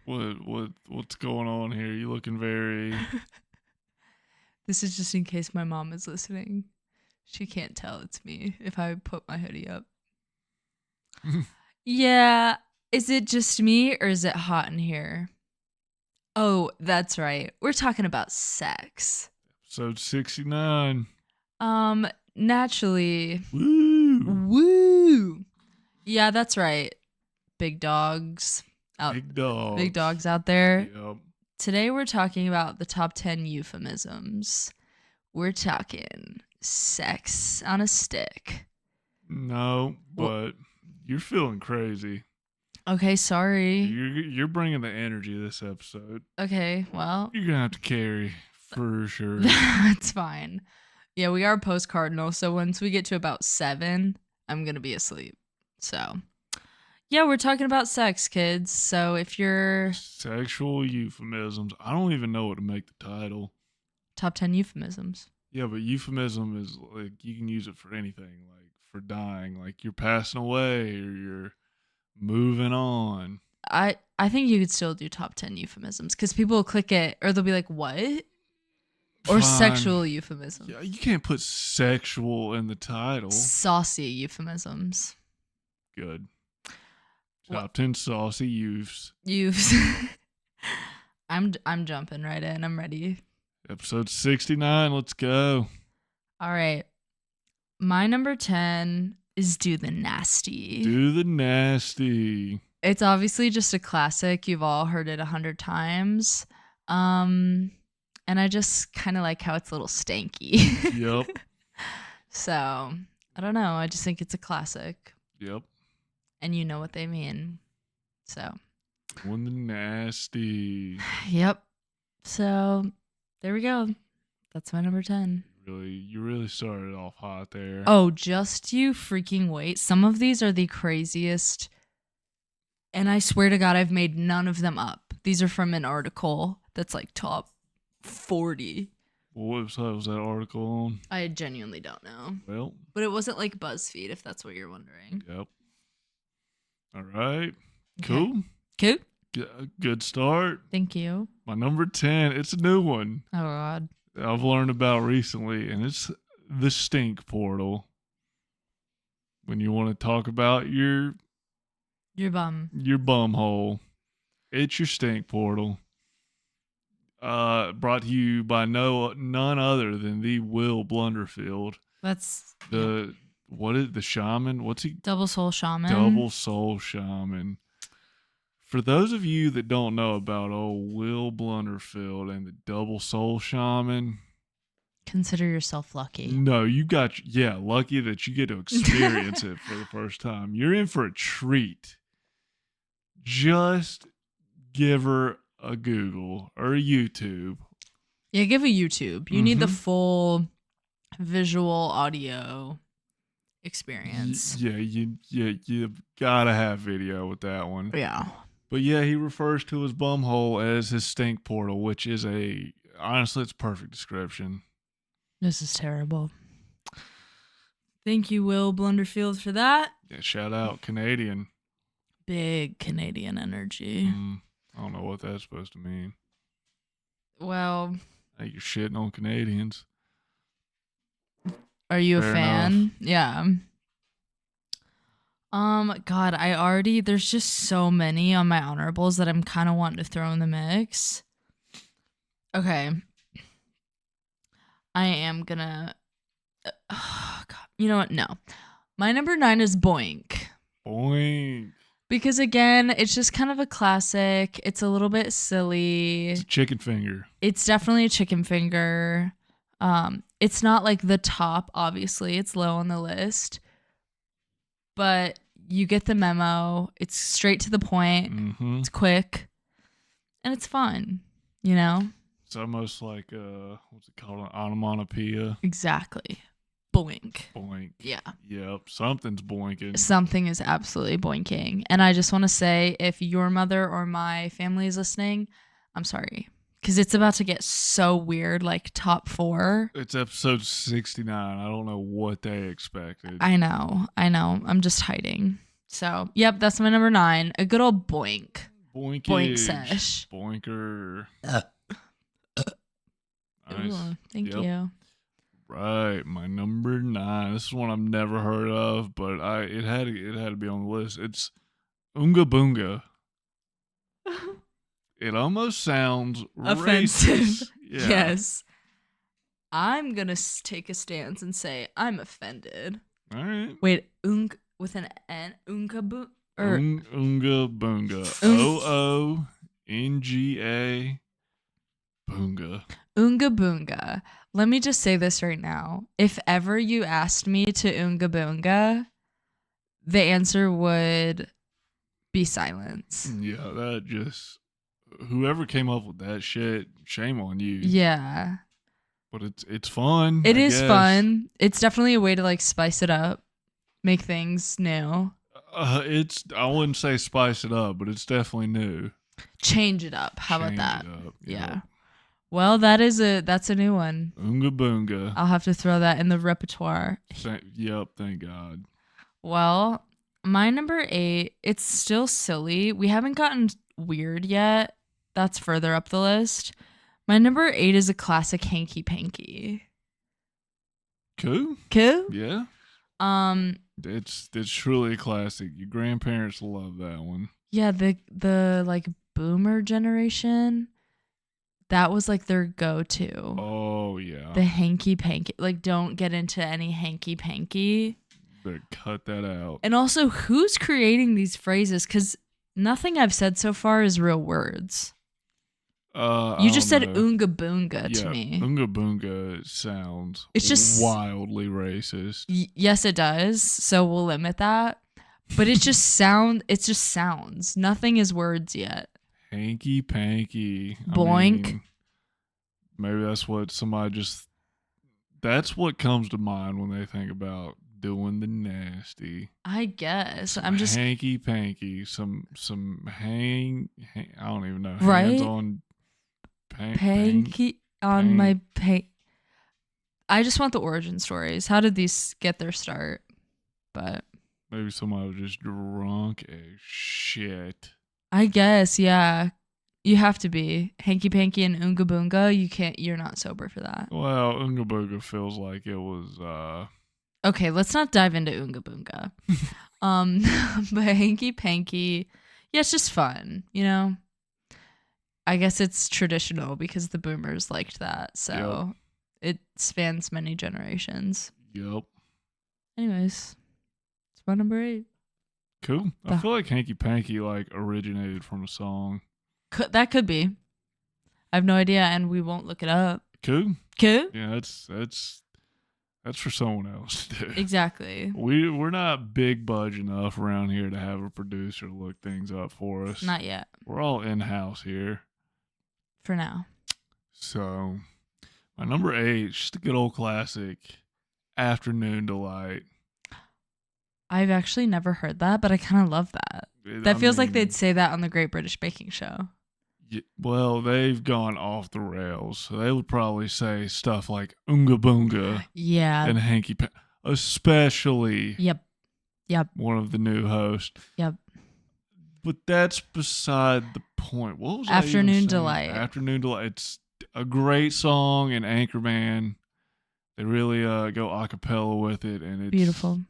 What's going on here? You looking very This is just in case my mom is listening. She can't tell it's me if I put my hoodie up. Yeah, is it just me or is it hot in here? Oh, that's right. We're talking about sex. episode 69. Naturally. Woo! Woo! Yeah, that's right. Big dogs Big dogs. Big dogs out there. Yep. Today we're talking about the top 10 euphemisms. We're talking sex on a stick. No, but you're feeling crazy. Okay, sorry. You're bringing the energy this episode. Okay, well. You're going to have to carry for sure. That's fine. Yeah, we are post-cardinal, so once we get to about 7, I'm going to be asleep. So, yeah, we're talking about sex, kids. So if you're... Sexual euphemisms. I don't even know what to make the title. Top 10 euphemisms. Yeah, but euphemism is like you can use it for anything, like for dying, like you're passing away or you're moving on. I think you could still do top 10 euphemisms because people will click it or they'll be like, what? Or Fine. Sexual euphemisms. Yeah, you can't put sexual in the title. Saucy euphemisms. Good. Top 10 saucy youths. I'm jumping right in. I'm ready. Episode 69. Let's go. All right. My number 10 is do the nasty. Do the nasty. It's obviously just a classic. You've all heard it 100 times. And I just kind of like how it's a little stanky. Yep. So, I don't know. I just think it's a classic. Yep. And you know what they mean. So. Doing the nasty. Yep. So, there we go. That's my number 10. You really started off hot there. Oh, just you freaking wait. Some of these are the craziest. And I swear to God, I've made none of them up. These are from an article that's like top 40. What website was that article on? I genuinely don't know. Well. But it wasn't like BuzzFeed, if that's what you're wondering. Yep. All right. Okay. Cool. Cool. Good start. Thank you. My number 10, it's a new one. Oh, God. I've learned about recently, and it's the stink portal. When you want to talk about your bum hole, it's your stink portal. Brought to you by none other than the Will Blunderfield. That's the shaman? What's he? Double Soul Shaman. Double Soul Shaman. For those of you that don't know about old Will Blunderfield and the Double Soul Shaman, consider yourself lucky. No, lucky that you get to experience it for the first time. You're in for a treat. Just give her a Google or a YouTube. Yeah, give a YouTube. You need the full visual audio experience. You gotta have video with that one. Yeah. But yeah, he refers to his bumhole as his stink portal, which is honestly, it's a perfect description. This is terrible. Thank you, Will Blunderfield, for that. Yeah, shout out Canadian. Big Canadian energy. I don't know what that's supposed to mean. Well, hey, you're shitting on Canadians. Are you Fair a fan? Enough. Yeah. God, there's just so many on my honorables that I'm kind of wanting to throw in the mix. Okay. I am gonna, oh God, you know what? No. My number 9 is Boink. Boink. Because again, it's just kind of a classic. It's a little bit silly. It's a chicken finger. It's definitely a chicken finger. It's not like the top, obviously. It's low on the list. But you get the memo. It's straight to the point. Mm-hmm. It's quick. And it's fun, you know? It's almost like, what's it called? An onomatopoeia. Exactly. Boink. Boink. Yeah. Yep. Something's boinking. Something is absolutely boinking. And I just want to say, if your mother or my family is listening, I'm sorry. Because it's about to get so weird, like top 4. It's episode 69. I don't know what they expected. I know. I'm just hiding. So, yep, that's my number 9. A good old boink. Boink Boinkage. sesh. Boinker. Nice. Ooh, thank Yep. you. Right, my number 9. This is one I've never heard of, but it had to be on the list. It's Oonga Boonga. It almost sounds Offensive. racist. Yeah. Yes. I'm gonna take a stance and say I'm offended. All right. Wait, with an N, Oonga Boonga, or Oonga Boonga. OONGA Boonga. Oonga Boonga. Let me just say this right now. If ever you asked me to Oonga Boonga, the answer would be silence. Yeah, that just whoever came up with that shit, shame on you. Yeah. But it's fun. It I is guess. fun. It's definitely a way to like spice it up, make things new. I wouldn't say spice it up, but it's definitely new. Change it up. How about Change that? it up. Yeah. Yep. Well, that's a new one. Oonga Boonga. I'll have to throw that in the repertoire. Yep, thank God. Well, my number 8, it's still silly. We haven't gotten weird yet. That's further up the list. My number 8 is a classic hanky panky. Cool. Cool? Yeah. It's truly a classic. Your grandparents love that one. Yeah, the like boomer generation, that was like their go-to. Oh yeah. The hanky panky. Like, don't get into any hanky panky. Better cut that out. And also, who's creating these phrases? Because nothing I've said so far is real words. You just said Oonga Boonga to me. Oonga Boonga sounds It's just wildly racist. Yes, it does. So we'll limit that. But it just sounds. Nothing is words yet. Hanky panky. Boink. Maybe that's what that's what comes to mind when they think about doing the nasty. I guess. Some I'm just hanky panky. Some hang I don't even know. Right? Hands on panky on my pank. I just want the origin stories. How did these get their start? But maybe somebody was just drunk as shit. I guess, yeah. You have to be. Hanky panky and Oonga Boonga, you're not sober for that. Well, Oonga Boonga feels like it was Okay, let's not dive into Oonga Boonga. But hanky panky, yeah, it's just fun, you know? I guess it's traditional because the boomers liked that. So It spans many generations. Yep. Anyways, it's my number 8. Cool. I feel like hanky panky like originated from a song. That could be. I have no idea, and we won't look it up. Cool. Cool. Yeah, that's for someone else to do. Exactly. We're not big budge enough around here to have a producer look things up for us. Not yet. We're all in house here. For now. So, my number 8, just a good old classic, Afternoon Delight. I've actually never heard that, but I kind of love that. That feels like they'd say that on the Great British Baking Show. Well, they've gone off the rails. So they would probably say stuff like Oonga Boonga. Yeah. And hanky panky. Especially Yep. One of the new hosts. Yep. But that's beside the point. What was Afternoon Delight. Afternoon Delight. It's a great song in Anchorman. They really go a cappella with it, and it's beautiful.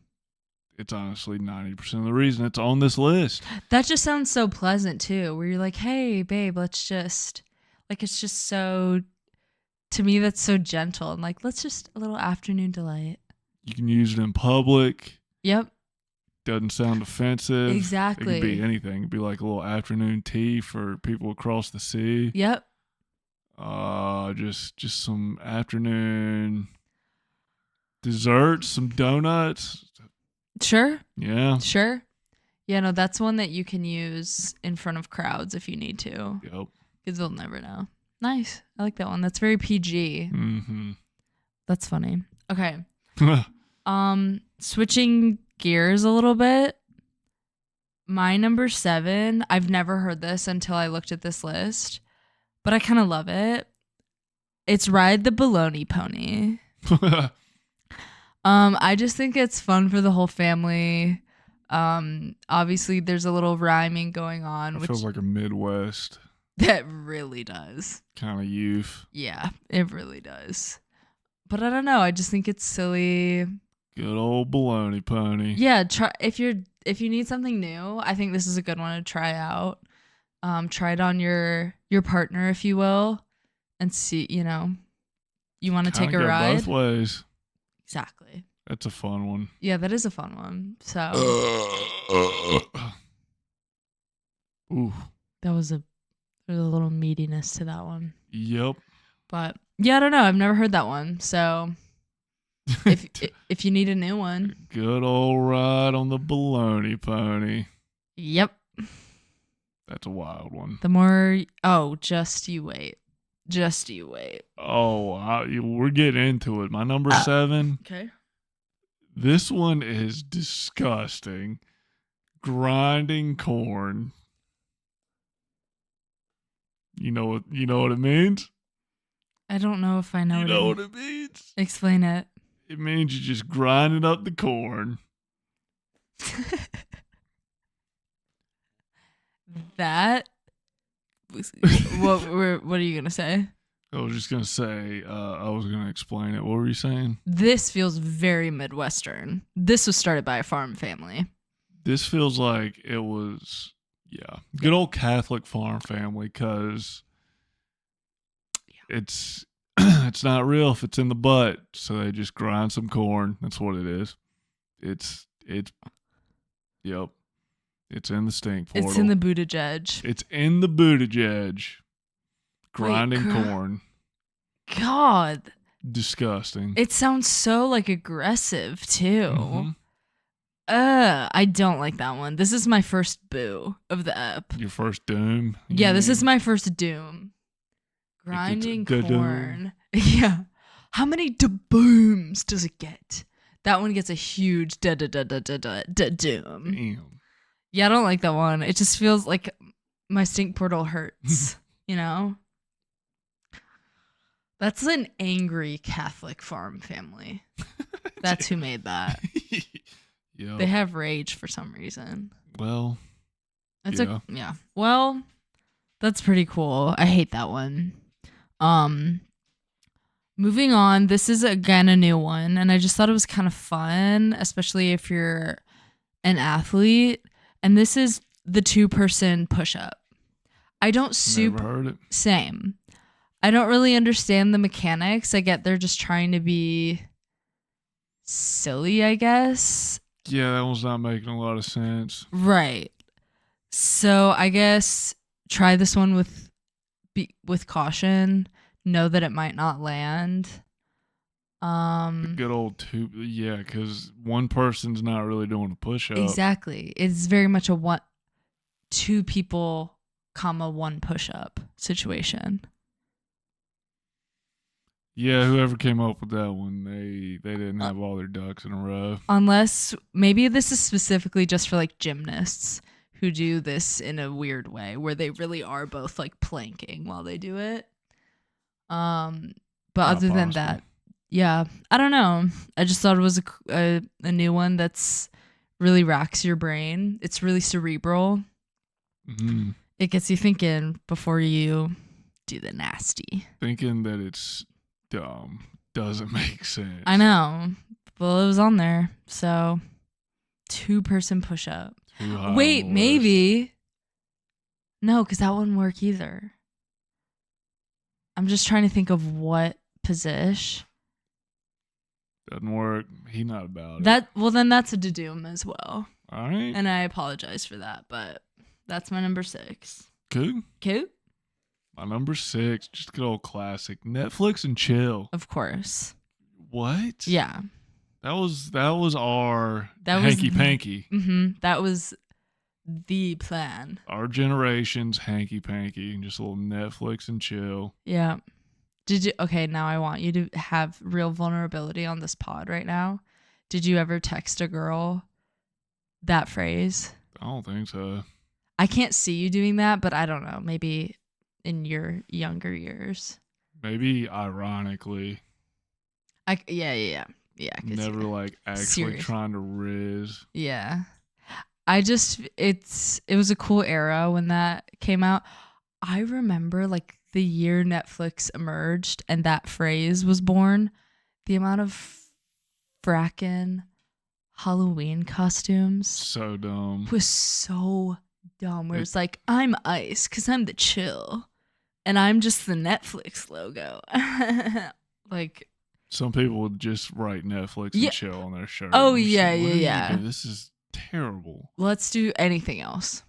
It's honestly 90% of the reason it's on this list. That just sounds so pleasant too, where you're like, hey babe, let's just, like, it's just so, to me that's so gentle, and like, let's just a little afternoon delight. You can use it in public. Yep. Doesn't sound offensive. Exactly. It could be anything. It could be like a little afternoon tea for people across the sea. Yep. Just some afternoon desserts, some donuts. Sure. Yeah. Sure. Yeah, no, that's one that you can use in front of crowds if you need to. Yep. Because they'll never know. Nice. I like that one. That's very PG. Mm-hmm. That's funny. Okay. Switching gears a little bit. My number 7, I've never heard this until I looked at this list, but I kind of love it. It's Ride the Baloney Pony. I just think it's fun for the whole family. Obviously there's a little rhyming going on, That which feels like a Midwest that really does. kind of youth. Yeah, it really does. But I don't know. I just think it's silly. Good old baloney pony. Yeah, try if you need something new. I think this is a good one to try out. Try it on your partner, if you will, and see. You want to take a Kinda go ride. both ways. Exactly. That's a fun one. Yeah, that is a fun one. So Ooh. that was there's a little meatiness to that one. Yep. But yeah, I don't know. I've never heard that one. So if you need a new one, Good old ride on the baloney pony. yep. That's a wild one. The more just you wait. Just you wait. Oh, we're getting into it. My number 7. Okay. This one is disgusting. Grinding corn. You know what it means? I don't know if I know. You know what it means? Explain it. It means you just grinding up the corn. That. What are you gonna say? I was just gonna say. I was gonna explain it. What were you saying? This feels very Midwestern. This was started by a farm family. This feels like it was, good old Catholic farm family, because it's it's not real if it's in the butt. So they just grind some corn. That's what it is. Yep. It's in the stink portal. It's in the Buttigieg. It's in the Buttigieg. Grinding corn. God. Disgusting. It sounds so like aggressive too. Mm-hmm. I don't like that one. This is my first boo of the ep. Your first doom? Yeah, this is my first doom. Grinding corn. Yeah. How many da-booms does it get? That one gets a huge da-doom. Damn. Yeah, I don't like that one. It just feels like my stink portal hurts, That's an angry Catholic farm family. That's who made that. Yep. They have rage for some reason. Well, yeah. Well, that's pretty cool. I hate that one. Moving on, this is again a new one, and I just thought it was kind of fun, especially if you're an athlete. And this is the 2-person push-up. I don't never heard it. Same. I don't really understand the mechanics. I get they're just trying to be silly, I guess. Yeah, that one's not making a lot of sense. Right. So I guess try this one with caution. Know that it might not land. The good old because one person's not really doing a push-up. Exactly. It's very much a 2 people, 1 push-up situation. Yeah, whoever came up with that one, they didn't have all their ducks in a row. Unless maybe this is specifically just for like gymnasts who do this in a weird way where they really are both like planking while they do it. But other than that, yeah, I don't know. I just thought it was a new one that's really racks your brain. It's really cerebral. Mm-hmm. It gets you thinking before you do the nasty. Thinking that it's dumb doesn't make sense. I know. Well, it was on there. So 2-person push up. Wait, maybe. No, because that wouldn't work either. I'm just trying to think of what position. Doesn't work. He's not about it. Well, then that's a doom as well. All right. And I apologize for that, but that's my number 6. Cool. My number 6, just a good old classic. Netflix and chill. Of course. What? Yeah. That was our hanky panky. That was the plan. Our generation's hanky panky, and just a little Netflix and chill. Yeah. Okay, now I want you to have real vulnerability on this pod right now. Did you ever text a girl that phrase? I don't think so. I can't see you doing that, but I don't know. Maybe in your younger years. Maybe ironically. Yeah. Never like actually trying to riz. Yeah. it was a cool era when that came out. I remember like the year Netflix emerged and that phrase was born. The amount of frackin' Halloween costumes So dumb. was so dumb. Where it's like, I'm Ice because I'm the chill, and I'm just the Netflix logo. Like, some people would just write Netflix and chill on their shirt. Oh I'm yeah, like, yeah. This is terrible. Let's do anything else.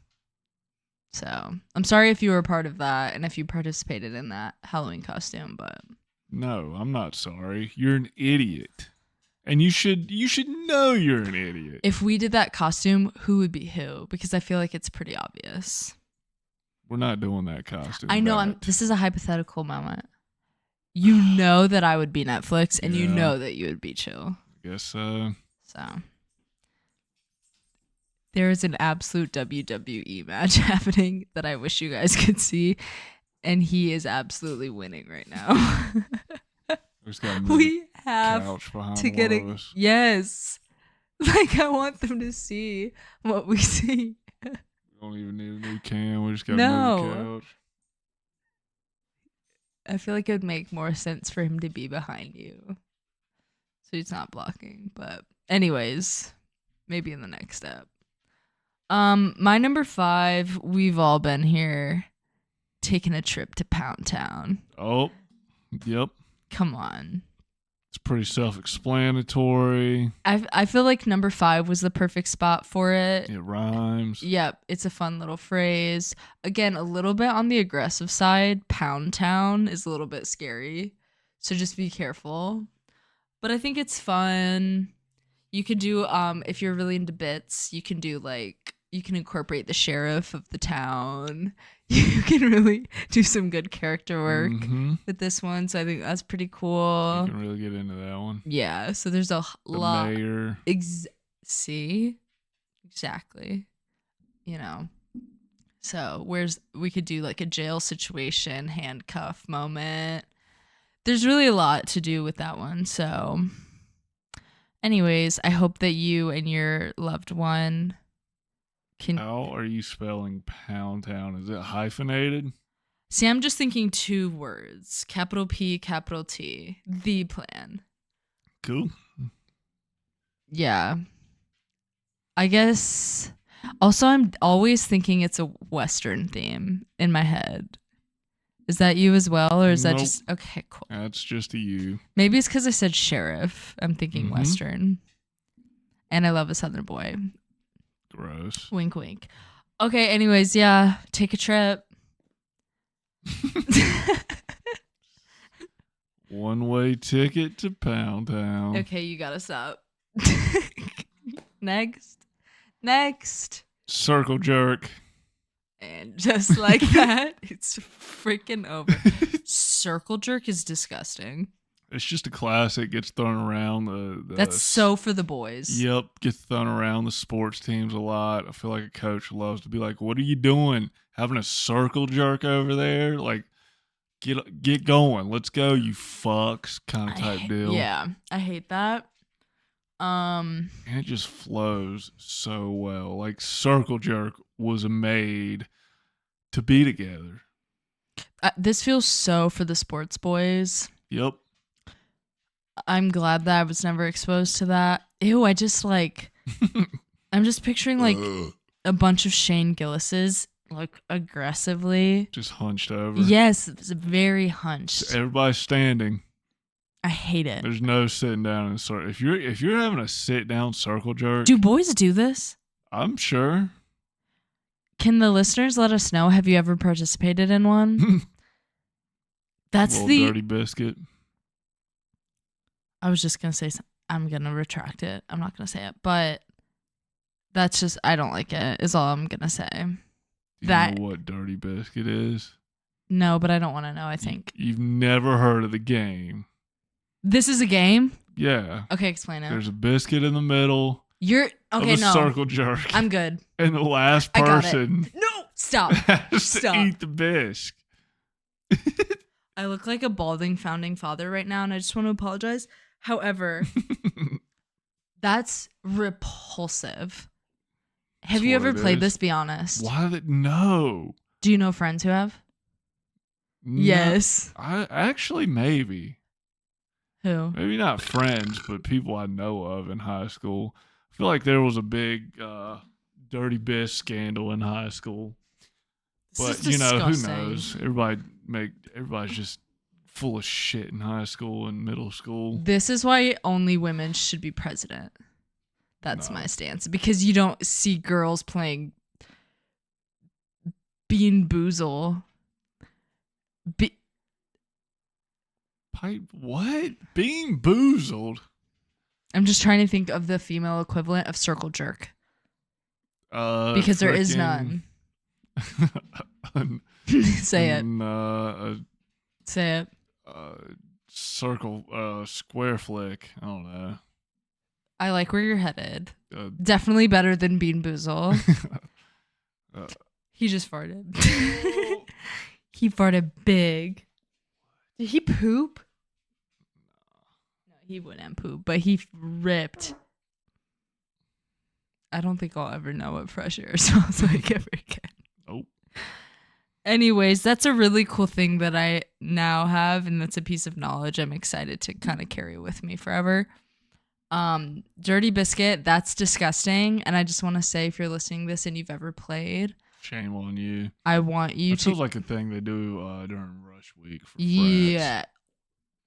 So I'm sorry if you were a part of that and if you participated in that Halloween costume, but no, I'm not sorry. You're an idiot. And you should know you're an idiot. If we did that costume, who would be who? Because I feel like it's pretty obvious. We're not doing that costume. I know. This is a hypothetical moment. You know that I would be Netflix, and you know that you would be chill. I guess so. So there is an absolute WWE match happening that I wish you guys could see, and he is absolutely winning right now. We have to get it. Yes. Like, I want them to see what we see. We don't even need a new cam. We just got to move the couch. I feel like it would make more sense for him to be behind you, so he's not blocking. But anyways, maybe in the next step. My number 5, we've all been here, taking a trip to Pound Town. Oh, yep. Come on. It's pretty self-explanatory. I feel like number 5 was the perfect spot for it. It rhymes. Yep, it's a fun little phrase. Again, a little bit on the aggressive side. Pound Town is a little bit scary, so just be careful. But I think it's fun. You could do, if you're really into bits, you can do like, you can incorporate the sheriff of the town. You can really do some good character work with this one. So I think that's pretty cool. You can really get into that one. Yeah. So there's a lot. Mayor. See? Exactly. You know. So we could do like a jail situation, handcuff moment. There's really a lot to do with that one. So anyways, I hope that you and your loved one How are you spelling Pound Town? Is it hyphenated? See, I'm just thinking 2 words. Capital P, capital T. The plan. Cool. Yeah. I guess. Also, I'm always thinking it's a Western theme in my head. Is that you as well? Or is that just. Okay, cool. That's just a you. Maybe it's because I said sheriff. I'm thinking Western. And I love a Southern boy. Gross. Wink, wink. Okay, anyways, yeah. Take a trip. One-way ticket to Pound Town. Okay, you gotta stop. Next. Circle jerk. And just like that, it's freaking over. Circle jerk is disgusting. It's just a classic. Gets thrown around. That's so for the boys. Yep, gets thrown around the sports teams a lot. I feel like a coach loves to be like, "What are you doing? Having a circle jerk over there? Like, get going. Let's go, you fucks!" Kind of type deal. Yeah, I hate that. And it just flows so well. Like, circle jerk was made to be together. This feels so for the sports boys. Yep. I'm glad that I was never exposed to that. Ew, I just like, I'm just picturing like a bunch of Shane Gillis's like aggressively. Just hunched over. Yes, it's very hunched. Everybody's standing. I hate it. There's no sitting down in a circle. If you're having a sit down circle jerk. Do boys do this? I'm sure. Can the listeners let us know? Have you ever participated in one? That's the dirty biscuit. I was just going to say, I'm going to retract it. I'm not going to say it, but that's just, I don't like it, is all I'm going to say. Do you know what dirty biscuit is? No, but I don't want to know, I think. You've never heard of the game. This is a game? Yeah. Okay, explain it. There's a biscuit in the middle. Of a circle jerk. I'm good. And the last person. No, stop. Has to eat the biscuit. I look like a balding founding father right now, and I just want to apologize. However, that's repulsive. Have That's you what ever it played is. this? Be honest. Why did no? Do you know friends who have? No, Yes. I actually maybe Who? not friends, but people I know of in high school. I feel like there was a big dirty biz scandal in high school. This is But you know, who disgusting. knows? Everybody's just full of shit in high school and middle school. This is why only women should be president. That's No. my stance. Because you don't see girls playing Bean Boozle. Pipe what? Being boozled. I'm just trying to think of the female equivalent of circle jerk. Because there is none. Say it. Say it. Circle, square flick. I don't know. I like where you're headed. Definitely better than Bean Boozle. He just farted. He farted big. Did he poop? No, he wouldn't poop, but he ripped. I don't think I'll ever know what fresh air smells like ever again. Nope. Anyways, that's a really cool thing that I now have, and that's a piece of knowledge I'm excited to kind of carry with me forever. Dirty Biscuit, that's disgusting. And I just want to say, if you're listening to this and you've ever played, shame on you. I want you that to. Feels like a thing they do during Rush Week for Yeah.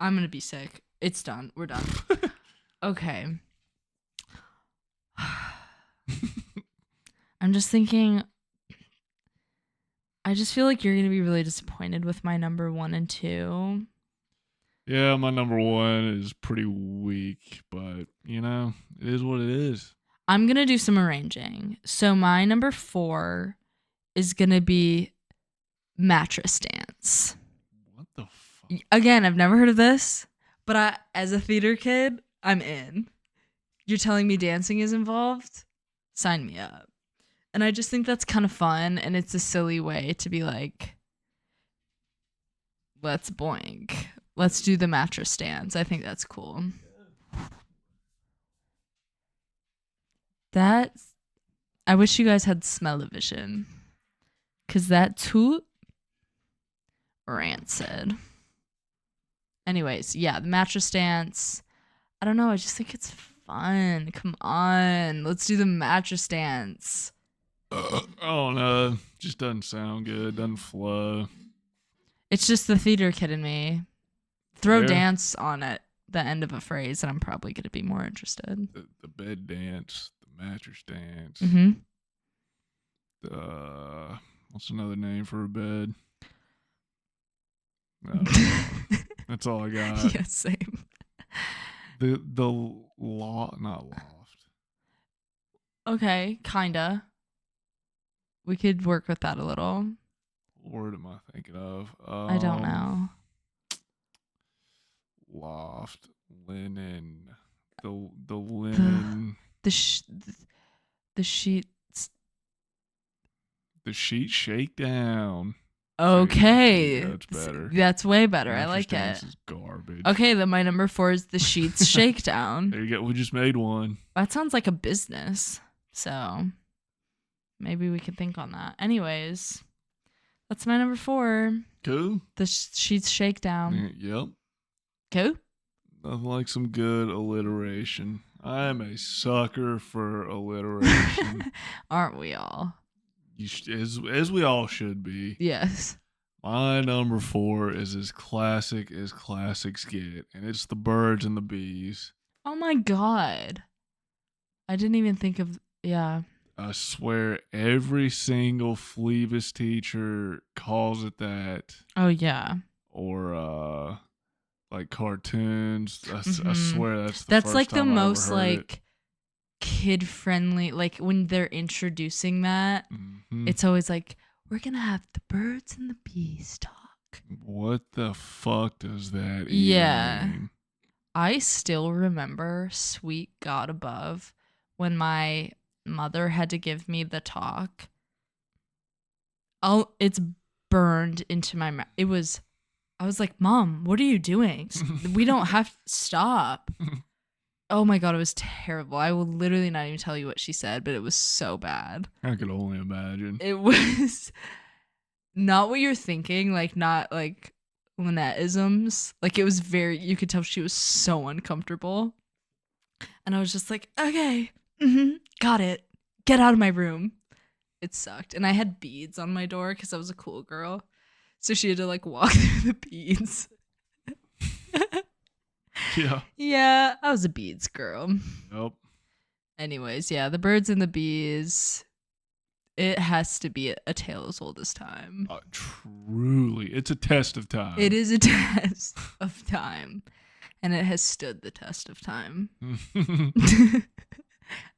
I'm going to be sick. It's done. We're done. Okay. I'm just thinking, I just feel like you're going to be really disappointed with my number 1 and 2. Yeah, my number 1 is pretty weak, but you know, it is what it is. I'm going to do some arranging. So my number 4 is going to be Mattress Dance. What the fuck? Again, I've never heard of this, but as a theater kid, I'm in. You're telling me dancing is involved? Sign me up. And I just think that's kind of fun, and it's a silly way to be like, let's boink. Let's do the mattress dance. I think that's cool. I wish you guys had smell-o-vision, because that toot rancid. Anyways, yeah, the mattress dance. I don't know. I just think it's fun. Come on. Let's do the mattress dance. Oh no, just doesn't sound good. Doesn't flow. It's just the theater kid in me. Throw Fair. dance on at the end of a phrase, and I'm probably going to be more interested. The bed dance, the mattress dance. Mm-hmm. What's another name for a bed? That's all I got. Yeah, same. The not loft. Okay, kinda. We could work with that a little. What word am I thinking of? I don't know. Loft, linen, the linen, The sheets. the sheet shakedown. Okay, Yeah, that's better. That's way better. I Mattress like dance it. is garbage. Okay, then my number 4 is the sheets shakedown. There you go. We just made one. That sounds like a business. So maybe we could think on that. Anyways, that's my number 4. Cool. The sheets shakedown. Yep. Cool. Nothing like some good alliteration. I am a sucker for alliteration. Aren't we all? As we all should be. Yes. My number 4 is as classic as classics get, and it's the birds and the bees. Oh my God. I didn't even think of, yeah. I swear every single Fleavis teacher calls it that. Oh yeah. Or like cartoons. I swear that's the That's first like the time I most ever heard like kid friendly, like when they're introducing that, it's always like, we're gonna have the birds and the bees talk. What the fuck does that even mean? I still remember, sweet God above, when my mother had to give me the talk. It's burned into my mouth. I was like, Mom, what are you doing? We don't have to stop. Oh my God, it was terrible. I will literally not even tell you what she said, but it was so bad. I could only imagine. It was not what you're thinking, like not like Lynette-isms. Like it was very, you could tell she was so uncomfortable. And I was just like, okay, got it. Get out of my room. It sucked. And I had beads on my door because I was a cool girl. So she had to like walk through the beads. Yeah. Yeah, I was a beads girl. Yep. Anyways, yeah, the birds and the bees. It has to be a tale as old as time. Truly. It's a test of time. It is a test of time. And it has stood the test of time.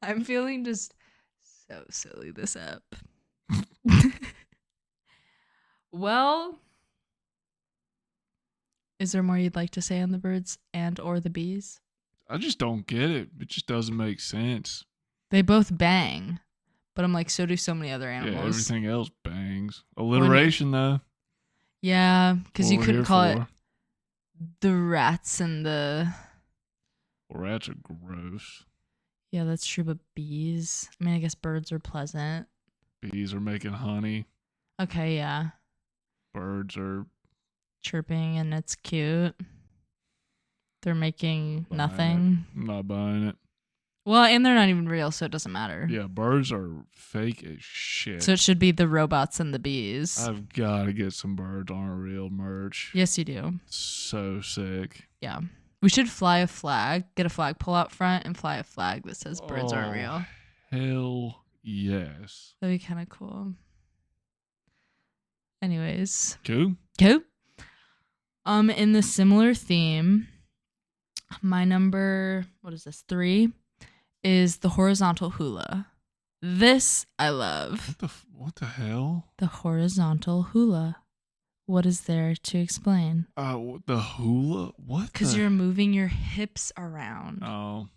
I'm feeling just so silly this ep. Well, is there more you'd like to say on the birds and or the bees? I just don't get it. It just doesn't make sense. They both bang, but I'm like, so do so many other animals. Yeah, everything else bangs. Alliteration, though. Yeah, because you couldn't call it for. the rats and the... Well, rats are gross. Yeah, that's true, but bees? I mean, I guess birds are pleasant. Bees are making honey. Okay, yeah. Birds are... chirping and it's cute. They're making nothing. I'm not buying it. Well, and they're not even real, so it doesn't matter. Yeah, birds are fake as shit. So it should be the robots and the bees. I've got to get some birds on a real merch. Yes, you do. So sick. Yeah. We should fly a flag, get a flagpole out front, and fly a flag that says birds aren't real. Hell yes. That'd be kind of cool. Anyways. Cool. In the similar theme, my number, 3, is the horizontal hula. This I love. What the hell? The horizontal hula. What is there to explain? The hula? What? Because you're moving your hips around. Oh.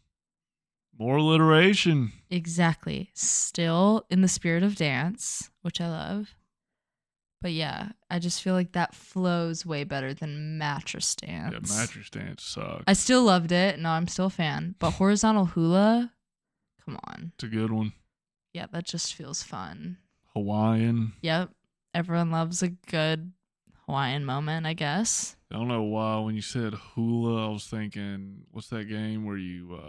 More alliteration. Exactly. Still in the spirit of dance, which I love. But yeah, I just feel like that flows way better than mattress dance. Yeah, mattress dance sucks. I still loved it. No, I'm still a fan. But horizontal hula, come on. It's a good one. Yeah, that just feels fun. Hawaiian. Yep. Everyone loves a good Hawaiian moment, I guess. I don't know why when you said hula, I was thinking, what's that game where you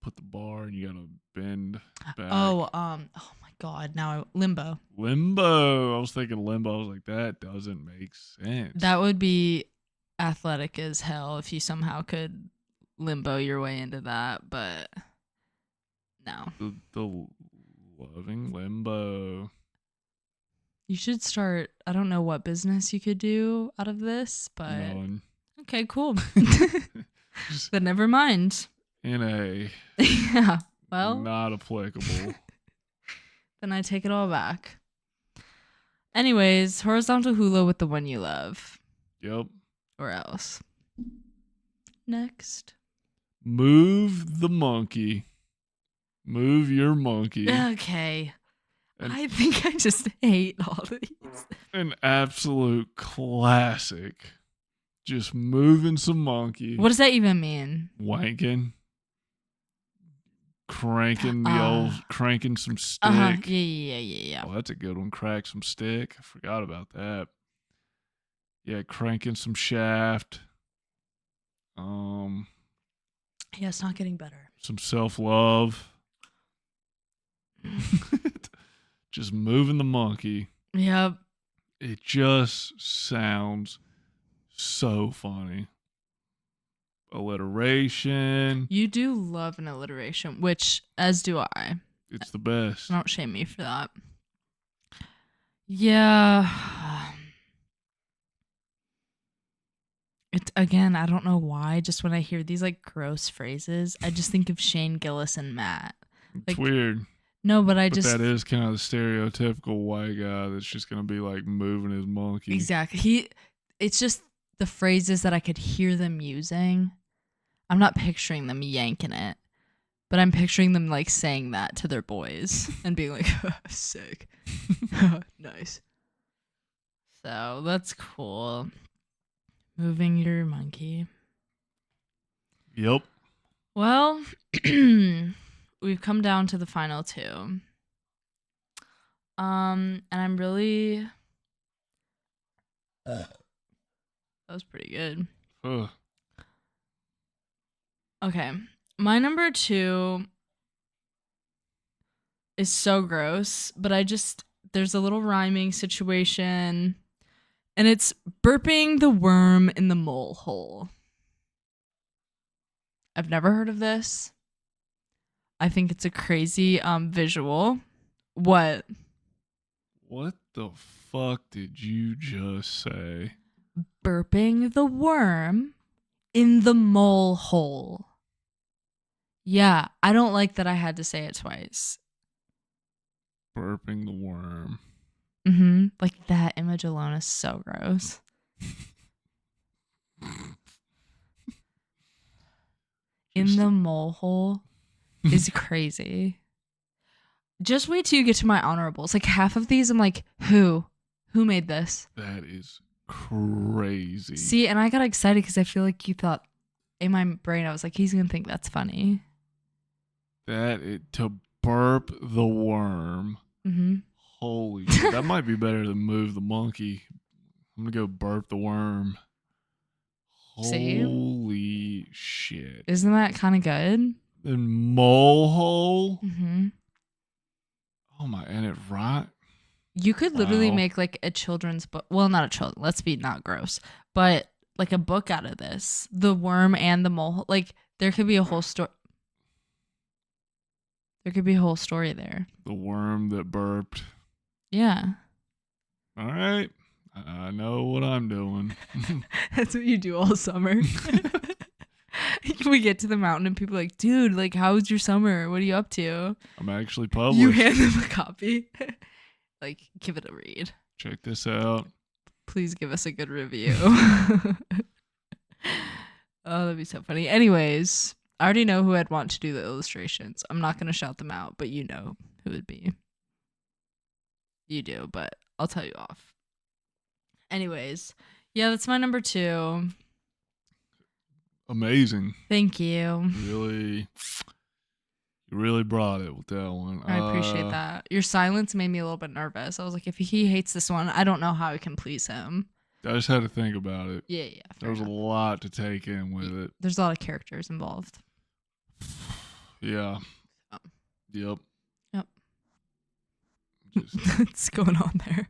put the bar and you gotta bend back? Oh my God. Now limbo. Limbo. I was thinking limbo. I was like, that doesn't make sense. That would be athletic as hell if you somehow could limbo your way into that, but no. The loving limbo. You should start, I don't know what business you could do out of this, but None. okay, cool. But never mind. NA. Yeah. Well, not applicable. Then I take it all back. Anyways, horizontal hula with the one you love. Yep. Or else. Next. Move the monkey. Move your monkey. Okay. I think I just hate all these. An absolute classic. Just moving some monkey. What does that even mean? Wanking. Cranking some stick. Yeah. Oh, that's a good one. Crack some stick. I forgot about that. Yeah, cranking some shaft. Yeah, it's not getting better. Some self-love. Just moving the monkey. Yep. It just sounds so funny. Alliteration. You do love an alliteration, which, as do I. It's the best. Don't shame me for that. Yeah. Again, I don't know why. Just when I hear these like gross phrases, I just think of Shane Gillis and Matt. It's weird. No, but But that is kind of the stereotypical white guy that's just going to be like moving his monkey. Exactly. It's just the phrases that I could hear them using. I'm not picturing them yanking it, but I'm picturing them like saying that to their boys and being like, sick. Nice. So that's cool. Moving your monkey. Yep. Well, we've come down to the final two. And I'm really. That was pretty good. Ugh. Okay. My number 2 is so gross, but there's a little rhyming situation, and it's burping the worm in the mole hole. I've never heard of this. I think it's a crazy visual. What? What the fuck did you just say? Burping the worm in the mole hole. Yeah, I don't like that I had to say it twice. Burping the worm. Like that image alone is so gross. In the mole hole is crazy. Just wait till you get to my honorables. Like half of these, I'm like, who? Who made this? That is crazy. See, and I got excited because I feel like you thought, in my brain, I was like, he's gonna think that's funny. To burp the worm. Holy shit. That might be better than move the monkey. I'm gonna go burp the worm. See? Holy shit. Isn't that kind of good? And mole hole. Oh my, and it right. You could literally make like a children's book. Well, not a children. Let's be not gross, but like a book out of this. The worm and the mole. Like there could be a whole story. There could be a whole story there. The worm that burped. Yeah. All right. I know what I'm doing. That's what you do all summer. We get to the mountain and people are like, dude, like, how was your summer? What are you up to? I'm actually published. You hand them a copy. Like, give it a read. Check this out. Please give us a good review. Oh, that'd be so funny. Anyways, I already know who I'd want to do the illustrations. I'm not going to shout them out, but you know who it'd be. You do, but I'll tell you off. Anyways, yeah, that's my number 2. Amazing. Thank you. You really brought it with that one. I appreciate that. Your silence made me a little bit nervous. I was like, if he hates this one, I don't know how I can please him. I just had to think about it. Yeah. There was a lot to take in with it. There's a lot of characters involved. Yeah. Yep. What's going on there?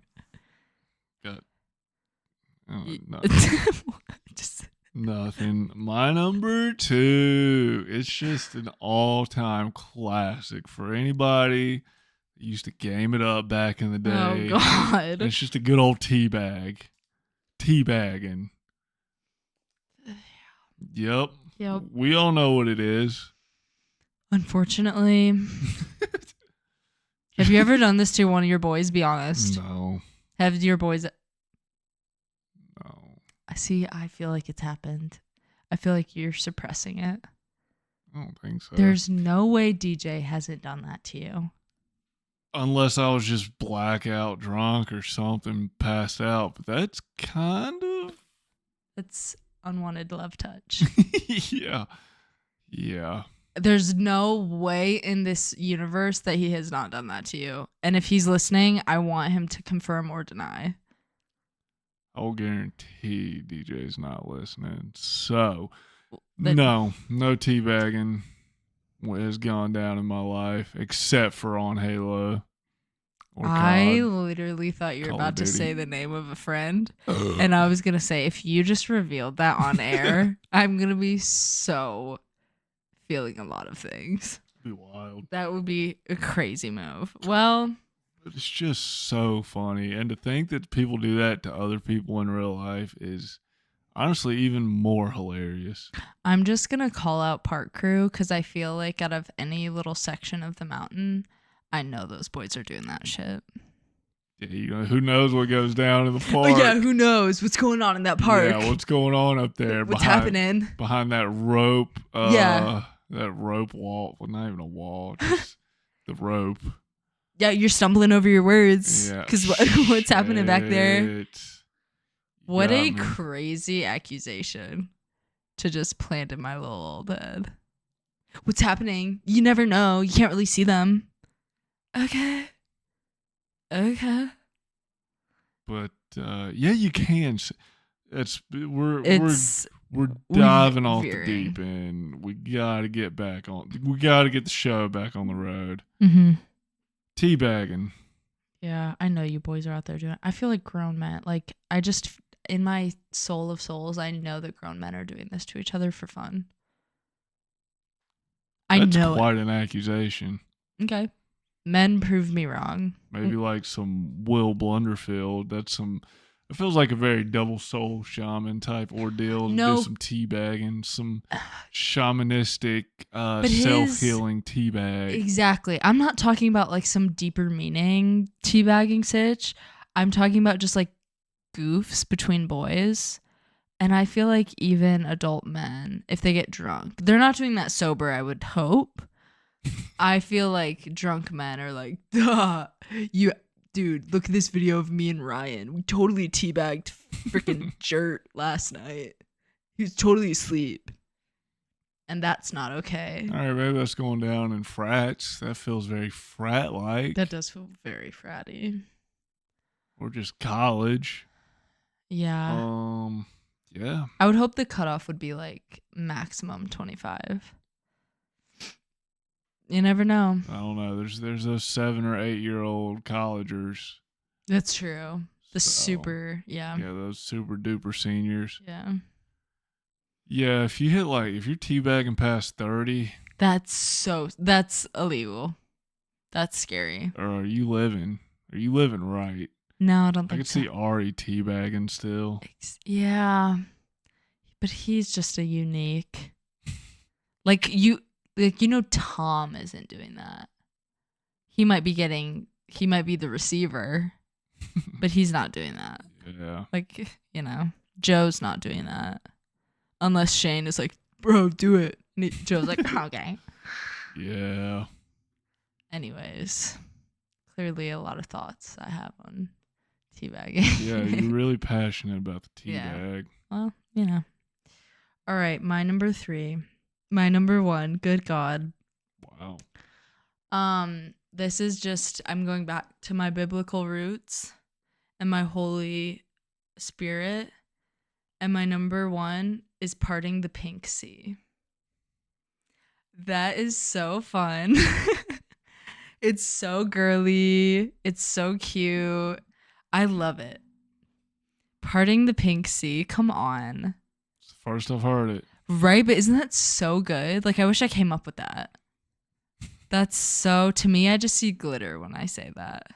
Nothing. My number 2. It's just an all-time classic for anybody that used to game it up back in the day. Oh God! It's just a good old teabagging. Yep. We all know what it is. Unfortunately. Have you ever done this to one of your boys? Be honest. No. Have your boys? No. I feel like it's happened. I feel like you're suppressing it. I don't think so. There's no way DJ hasn't done that to you. Unless I was just blackout drunk or something, passed out. But that's kind of... That's unwanted love touch. Yeah. There's no way in this universe that he has not done that to you. And if he's listening, I want him to confirm or deny. I'll guarantee DJ's not listening. So, no teabagging has gone down in my life except for on Halo. I literally thought you were about to say the name of a friend. And I was going to say, if you just revealed that on air, I'm going to be so feeling a lot of things. It'd be wild. That would be a crazy move. Well... It's just so funny. And to think that people do that to other people in real life is honestly even more hilarious. I'm just going to call out Park Crew because I feel like out of any little section of the mountain, I know those boys are doing that shit. Yeah, who knows what goes down in the park? Oh, yeah, who knows what's going on in that park? Yeah, what's going on up there? What's happening? Behind that rope. Yeah. That rope wall. Well, not even a wall, just the rope. Yeah, you're stumbling over your words. Because what's happening back there? What a crazy accusation to just plant in my little old head. What's happening? You never know. You can't really see them. Okay. But yeah, you can. It's we're diving off the deep end. We gotta get back on. We gotta get the show back on the road. Mm-hmm. Teabagging. Yeah, I know you boys are out there doing it. I feel like grown men. Like, I just, in my soul of souls, I know that grown men are doing this to each other for fun. That's quite an accusation. Okay. Men prove me wrong. Maybe like some Will Blunderfield. It feels like a very double soul shaman type ordeal. No. Do some teabagging, some shamanistic self-healing teabag. Exactly. I'm not talking about like some deeper meaning teabagging sitch. I'm talking about just like goofs between boys. And I feel like even adult men, if they get drunk, they're not doing that sober, I would hope. I feel like drunk men are like, duh, dude, look at this video of me and Ryan. We totally teabagged freaking Jert last night. He was totally asleep. And that's not okay. All right, maybe that's going down in frats. That feels very frat-like. That does feel very fratty. Or just college. Yeah. Yeah. I would hope the cutoff would be like maximum 25. You never know. I don't know. There's those 7 or 8 year old collegers. That's true. Yeah, those super duper seniors. Yeah. Yeah, if you're teabagging past 30. That's illegal. That's scary. Or are you living right? No, I don't think I could see Ari teabagging still. Yeah. But he's just a unique. Tom isn't doing that. He might be the receiver, but he's not doing that. Yeah. Joe's not doing that. Unless Shane is like, bro, do it. And Joe's like, okay. Yeah. Anyways, clearly a lot of thoughts I have on teabagging. Yeah, you're really passionate about the teabag. Yeah. Well, All right, my number 3. My number 1, good God. Wow. This is just, I'm going back to my biblical roots and my Holy Spirit. And my number 1 is parting the pink sea. That is so fun. It's so girly. It's so cute. I love it. Parting the pink sea. Come on. It's the first I've heard it. Right, but isn't that so good? Like, I wish I came up with that. That's so, to me, I just see glitter when I say that.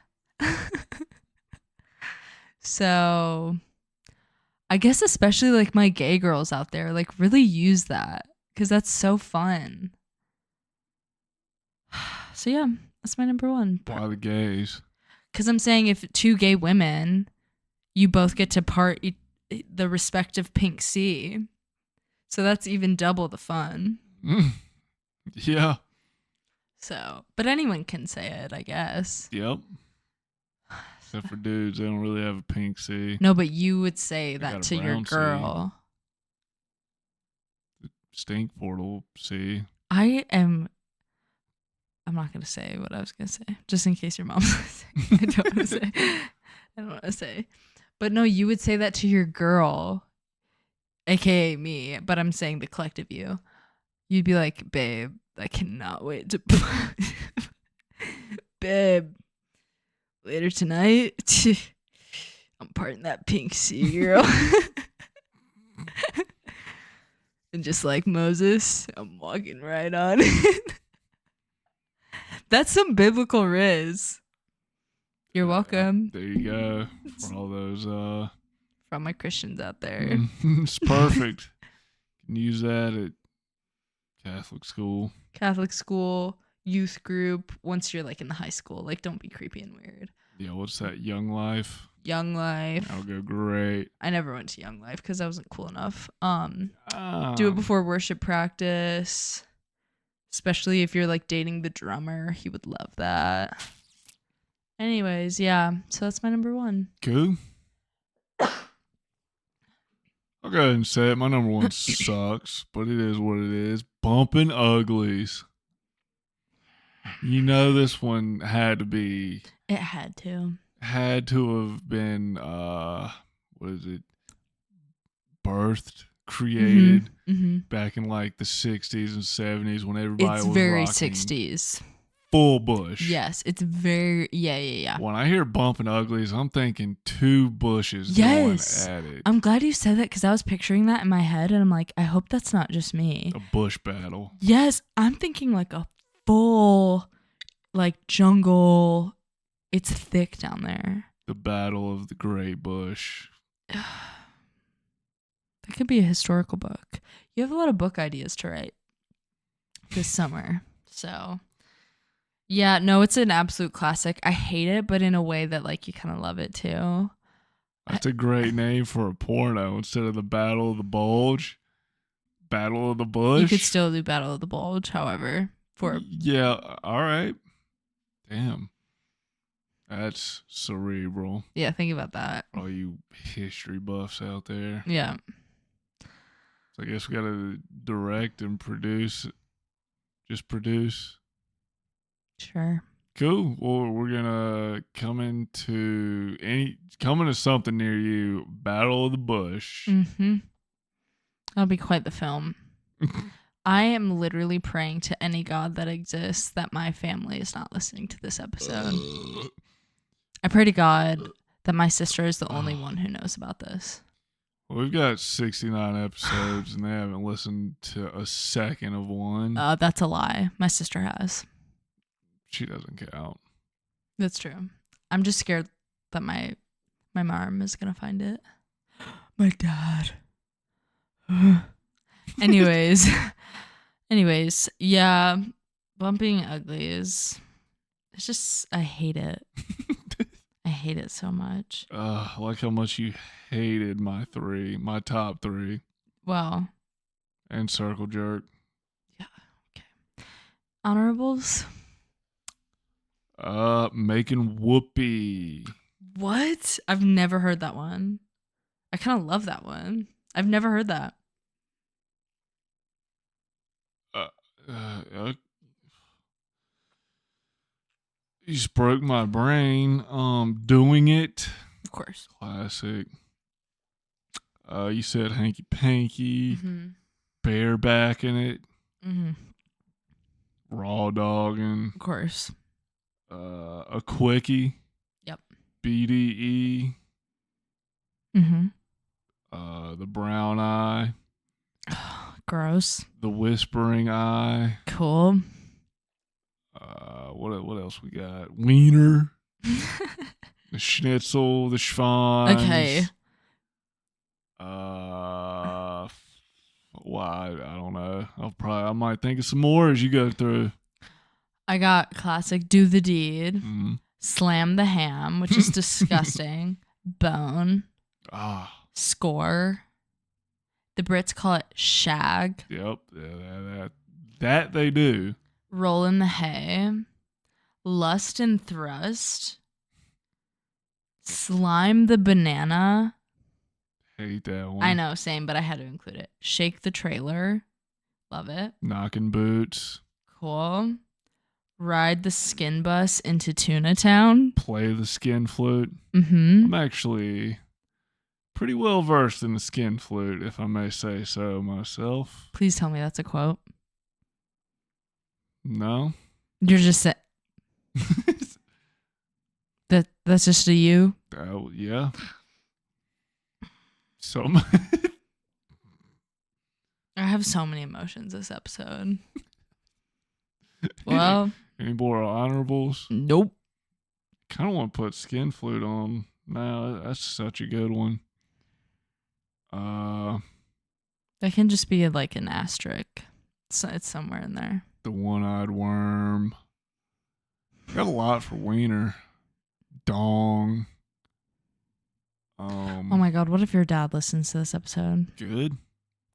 So, I guess especially like my gay girls out there, like really use that because that's so fun. So yeah, that's my number 1. Why the gays? Because I'm saying if 2 gay women, you both get to part the respective pink sea. So that's even double the fun. Yeah. So, but anyone can say it, I guess. Yep. Except for dudes, they don't really have a pink sea. No, but you would say that to your girl. Stink portal sea. I'm not gonna say what I was gonna say, just in case your mom's listening. I don't want to say. But no, you would say that to your girl, aka me. But I'm saying the collective you. You'd be like, babe, I cannot wait to. Babe, later tonight, I'm parting that pink sea, girl. And just like Moses, I'm walking right on it. That's some biblical riz. You're welcome. There you go. For all those from my Christians out there. It's perfect. You can use that at Catholic school, youth group, once you're like in the high school. Like, don't be creepy and weird. Yeah, what's that? Young Life? Young Life. That'll go great. I never went to Young Life because I wasn't cool enough. Do it before worship practice. Especially if you're like dating the drummer. He would love that. Anyways, yeah. So that's my number 1. Cool. I'll go ahead and say it. My number 1 sucks, but it is what it is. Bumping Uglies. You know this one had to be. It had to. Had to have been. What is it? Birthed, created back in like the 60s and 70s when everybody It's was very rocking 60s. full bush. Yes, it's very yeah. When I hear Bumping Uglies, I'm thinking two bushes Yes. going at it. I'm glad you said that because I was picturing that in my head and I'm like, I hope that's not just me. A bush battle. Yes, I'm thinking like a full like jungle. It's thick down there. The Battle of the Great Bush. That could be a historical book. You have a lot of book ideas to write this summer. So, yeah, no, it's an absolute classic. I hate it, but in a way that like you kind of love it too. That's a great name for a porno instead of the Battle of the Bulge. Battle of the Bush. You could still do Battle of the Bulge, however, for yeah, all right. Damn. That's cerebral. yeah, think about that. All you history buffs out there. Yeah. So I guess we got to direct and produce. Just produce. Sure. Cool. Well, we're gonna coming to something near you. Battle of the Bush. That'll be quite the film. I am literally praying to any god that exists that my family is not listening to this episode. I pray to God that my sister is the only one who knows about this. Well, we've got 69 episodes and they haven't listened to a second of one. That's a lie. My sister has. She doesn't count. That's true. I'm just scared that my mom is gonna find it. My dad. Anyways, yeah, Bumping Uglies. It's just I hate it. I hate it so much. I like how much you hated my top three. Well. And Circle Jerk. Yeah. Okay. Honorables. Making Whoopee. What? I've never heard that one. I kind of love that one. I've never heard that. You just broke my brain. Doing It. Of course. Classic. You said Hanky Panky. Barebacking It. Raw Dogging. Of course. A Quickie. Yep. BDE. The Brown Eye. Gross. The Whispering Eye. Cool. What else we got? Wiener. The Schnitzel. The Schwanz. Okay. Why? I don't know. I might think of some more as you go through. I got classic Do the Deed. Slam the Ham, which is disgusting. Bone. Score. The Brits call it shag. Yep. That they do. Roll in the Hay. Lust and Thrust. Slime the Banana. Hate that one. I know, same, but I had to include it. Shake the Trailer. Love it. Knocking Boots. Cool. Ride the Skin Bus into Tuna Town. Play the Skin Flute. I'm actually pretty well versed in the skin flute, if I may say so myself. Please tell me that's a quote. No. You're just saying. That's just a you? Yeah. So I have so many emotions this episode. Well. Any more honorables? Nope. Kind of want to put Skin Flute on now. That's such a good one. That can just be like an asterisk. It's somewhere in there. The One-Eyed Worm. Got a lot for Wiener. Dong. Oh my God, what if your dad listens to this episode? Good.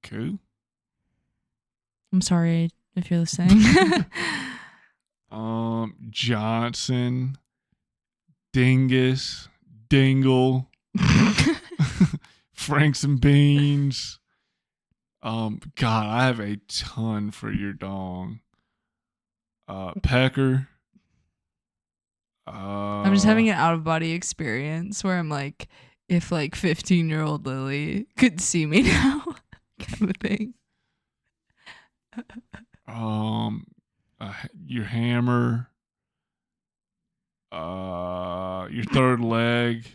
Cool. I'm sorry if you're listening. Johnson. Dingus. Dingle. Franks and Beans. God, I have a ton for your dong. Pecker. I'm just having an out of body experience where I'm like, if like 15-year-old Lily could see me now, kind of thing. Your hammer. Your third leg.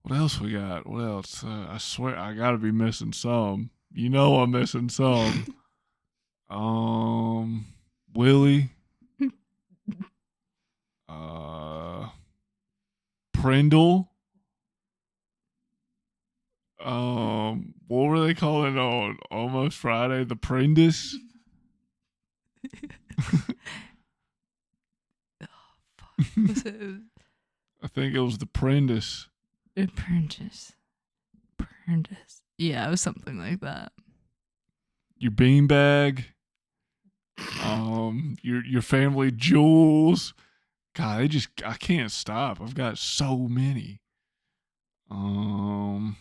What else we got? What else? I swear I gotta be missing some. You know I'm missing some. Willie. Prindle. What were they calling on Almost Friday? The Prindus. Was it I think it was the Prindus. Apprentice? Apprentice. Yeah, it was something like that. Your beanbag. Your family jewels. God, I can't stop. I've got so many. Your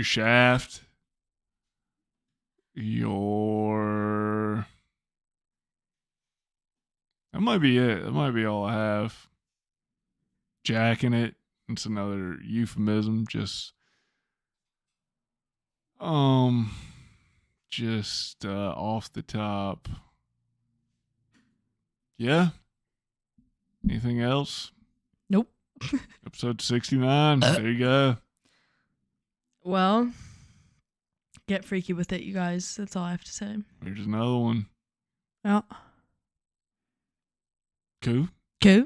shaft. That might be it. That might be all I have. Jacking it. It's another euphemism. Um, just off the top. Yeah. Anything else? Nope. Episode 69. There you go. Well, get freaky with it, you guys. That's all I have to say. Here's another one. Yeah. Cool. Cool.